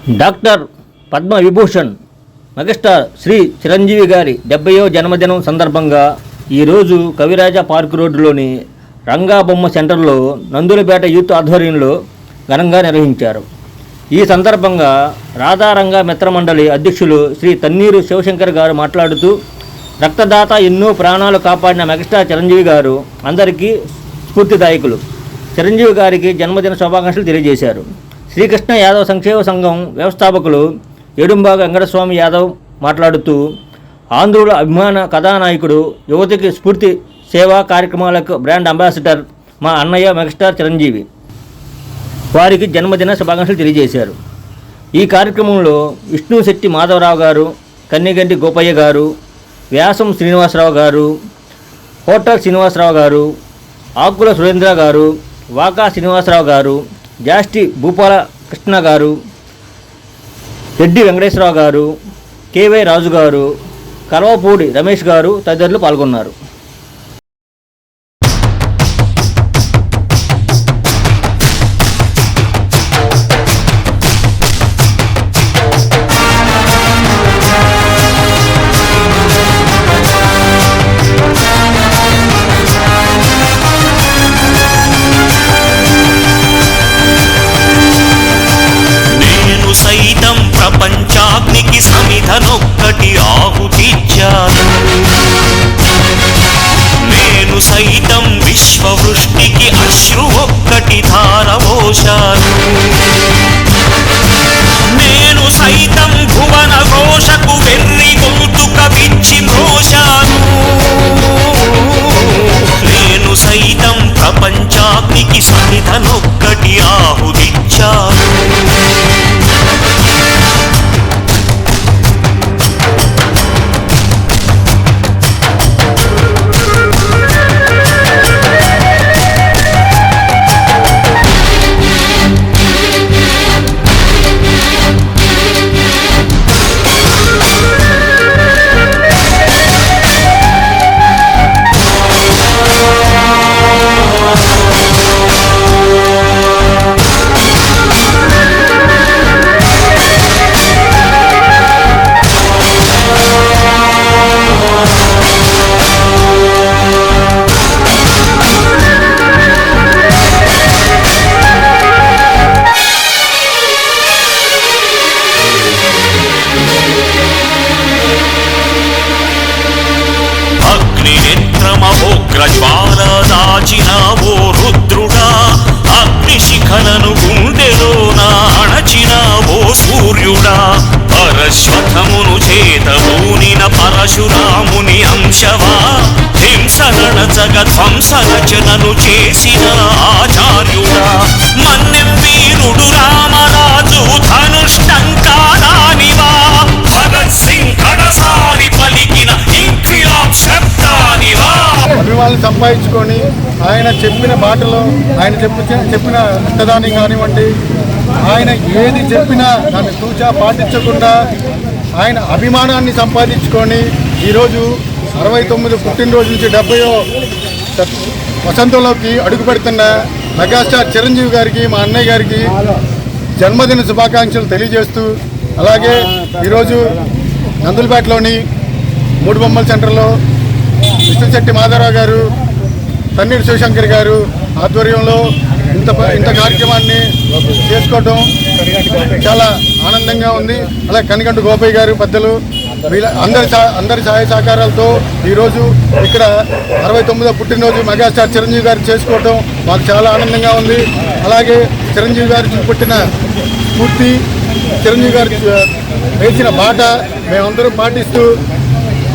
Doctor Padma Vibhushan megastar Shri Chiranjeevi గారి 70వ జన్మదినం సందర్భంగా ఈరోజు కవిరాజ పార్క్ రోడ్డులోని రంగా బొమ్మ సెంటర్లో నందులపేట యూత్ ఆధ్వర్యంలో ఘనంగా నిర్వహించారు. ఈ సందర్భంగా రాధారంగ మిత్రమండలి అధ్యక్షులు శ్రీ తన్నీరు శివశంకర్ గారు మాట్లాడుతూ, రక్తదాత ఎన్నో ప్రాణాలు కాపాడిన మెగాస్టార్ చిరంజీవి గారు అందరికీ స్ఫూర్తిదాయకులు. చిరంజీవి గారికి జన్మదిన శుభాకాంక్షలు తెలియజేశారు. శ్రీకృష్ణ యాదవ్ సంక్షేమ సంఘం వ్యవస్థాపకులు ఏడుంబాగ వెంకటస్వామి యాదవ్ మాట్లాడుతూ, ఆంధ్రుల అభిమాన కథానాయకుడు, యువతకి స్ఫూర్తి సేవా కార్యక్రమాలకు బ్రాండ్ అంబాసిడర్ మా అన్నయ్య మెగాస్టార్ చిరంజీవి. వారికి జన్మదిన శుభాకాంక్షలు తెలియజేశారు. ఈ కార్యక్రమంలో విష్ణుశెట్టి మాధవరావు గారు, కన్నిగంటి గోపయ్య గారు, వ్యాసం శ్రీనివాసరావు గారు, హోటల్ శ్రీనివాసరావు గారు, ఆకుల సురేంద్ర గారు, వాకా శ్రీనివాసరావు గారు, జాస్టి భూపాల కృష్ణ గారు, రెడ్డి వెంకటేశ్వరరావు గారు, కేవై రాజు గారు, కలవపూడి రమేష్ గారు తదితరులు పాల్గొన్నారు. సైతం ప్రపంచాగ్నికి సమిధనొక్కటి ఆహుతిచ్చాను. నేను సైతం విశ్వవృష్టికి అశ్రు ఒక్కటి ధారవోశాను. నేను సైతం భువన ఘోషకు వెర్రి గొంతుక విచ్చి ఘోషాను. నేను సైతం ప్రపంచాగ్నికి సమిధనొక్కటి ఆహుతిచ్చాను. దాచినావో రుద్రుడా, అగ్నిశిఖలను గుండెలోన అణచినావో సూర్యుడా, పరశ్వథమును చేతబూనిన పరశురాముని అంశవా, హింసగణచగ ధ్వంసరచనను చేసిన ఆచార్యుడా, మన్నెం వీరుడు రామరాజు ధనుష్టంకారానివా, భగత్ సింగ్ కడసారి పలికిన ఇంక్విలాబ్ శబ్దానివా. అభిమానులు సంపాదించుకొని ఆయన చెప్పిన బాటలో ఆయన చెప్పిన రక్తదానం కానివ్వండి, ఆయన ఏది చెప్పినా దాన్ని తూచా పాటించకుండా ఆయన అభిమానాన్ని సంపాదించుకొని ఈరోజు 69 పుట్టినరోజు నుంచి 70వ వసంతంలోకి అడుగు పెడుతున్న మెగాస్టార్ చిరంజీవి గారికి, మా అన్నయ్య గారికి జన్మదిన శుభాకాంక్షలు తెలియజేస్తూ, అలాగే ఈరోజు నందులపేటలోని మూడు బొమ్మల సెంటర్లో విష్ణుశెట్టి మాధవరావు గారు, తన్నీరు శివశంకర్ గారు ఆధ్వర్యంలో ఇంత కార్యక్రమాన్ని చేసుకోవడం చాలా ఆనందంగా ఉంది. అలాగే కనిగంటి గోపయ్య గారు పెద్దలు వీళ్ళ అందరి సహాయ సహకారాలతో ఈరోజు ఇక్కడ 69వ పుట్టినరోజు మెగాస్టార్ చిరంజీవి గారు చేసుకోవడం మాకు చాలా ఆనందంగా ఉంది. అలాగే చిరంజీవి గారికి పుట్టిన స్ఫూర్తి, చిరంజీవి గారు వేసిన బాట మేమందరం పాటిస్తూ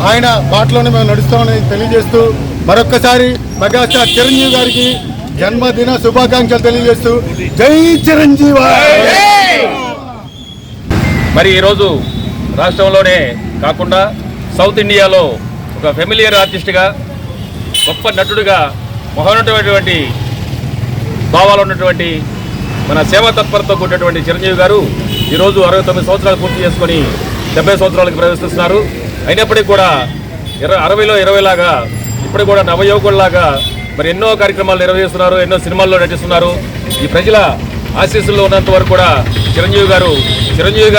ఆయన బాటలోనే మేము నడుస్తామని తెలియజేస్తూ, మరొక్కసారి మెగాస్టార్ చిరంజీవి గారికి జన్మదిన శుభాకాంక్షలు తెలియజేస్తూ జై చిరంజీవి. మరి ఈరోజు రాష్ట్రంలోనే కాకుండా సౌత్ ఇండియాలో ఒక ఫెమిలియర్ ఆర్టిస్ట్గా, గొప్ప నటుడిగా, మహోన్నతమైనటువంటి భావాలు ఉన్నటువంటి మన సేవా తత్పరతో కూడినటువంటి చిరంజీవి గారు ఈరోజు 69 సంవత్సరాలు పూర్తి చేసుకొని 70 సంవత్సరాలకు ప్రవేశిస్తున్నారు. అయినప్పటికీ కూడా 60లో 20 లాగా ఇప్పుడు కూడా నవయువకుల్లాగా మరి ఎన్నో కార్యక్రమాలు నిర్వహిస్తున్నారు, ఎన్నో సినిమాల్లో నటిస్తున్నారు. ఈ ప్రజల ఆశీస్సుల్లో ఉన్నంత వరకు కూడా చిరంజీవి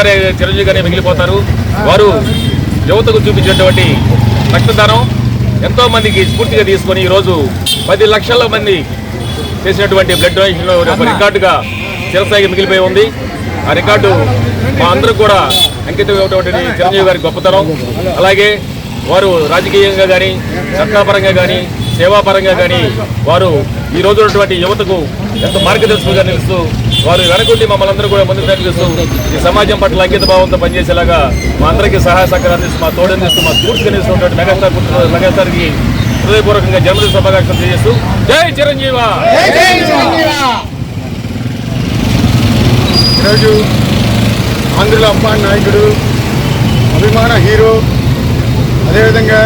గారే మిగిలిపోతారు. వారు యువతకు చూపించినటువంటి రక్తదానం ఎంతో మందికి స్ఫూర్తిగా తీసుకొని ఈరోజు 10 లక్షల మంది చేసినటువంటి బ్లడ్ డొనేషన్ ఒక రికార్డుగా చిరస్థాయిగా మిగిలిపోయి ఉంది. ఆ రికార్డు మా అందరూ కూడా అంకితం ఇవ్వటువంటి చిరంజీవి గారి గొప్పతనం. అలాగే వారు రాజకీయంగా కానీ, సత్తాపరంగా కానీ, సేవాపరంగా కానీ వారు ఈ రోజు ఉన్నటువంటి యువతకు ఎంతో మార్గదర్శకులుగా నిలుస్తూ వారు వెనకుండి మమ్మల్ని అందరూ కూడా ముందుకు నడిపిస్తూ ఈ సమాజం పట్ల అంకిత భావంతో పనిచేసేలాగా మా అందరికీ సహాయ సహకారం అందిస్తూ, మా తోడు అందిస్తూ, మా స్ఫూర్తిగా నిలుస్తున్నటువంటి మెగాస్టార్కి హృదయపూర్వకంగా జన్మదిన శుభాకాంక్షలు తెలియజేస్తూ జై చిరంజీవ. ఈరోజు ఆంధ్రుల అభిమాన నాయకుడు, అభిమాన హీరో, అదేవిధంగా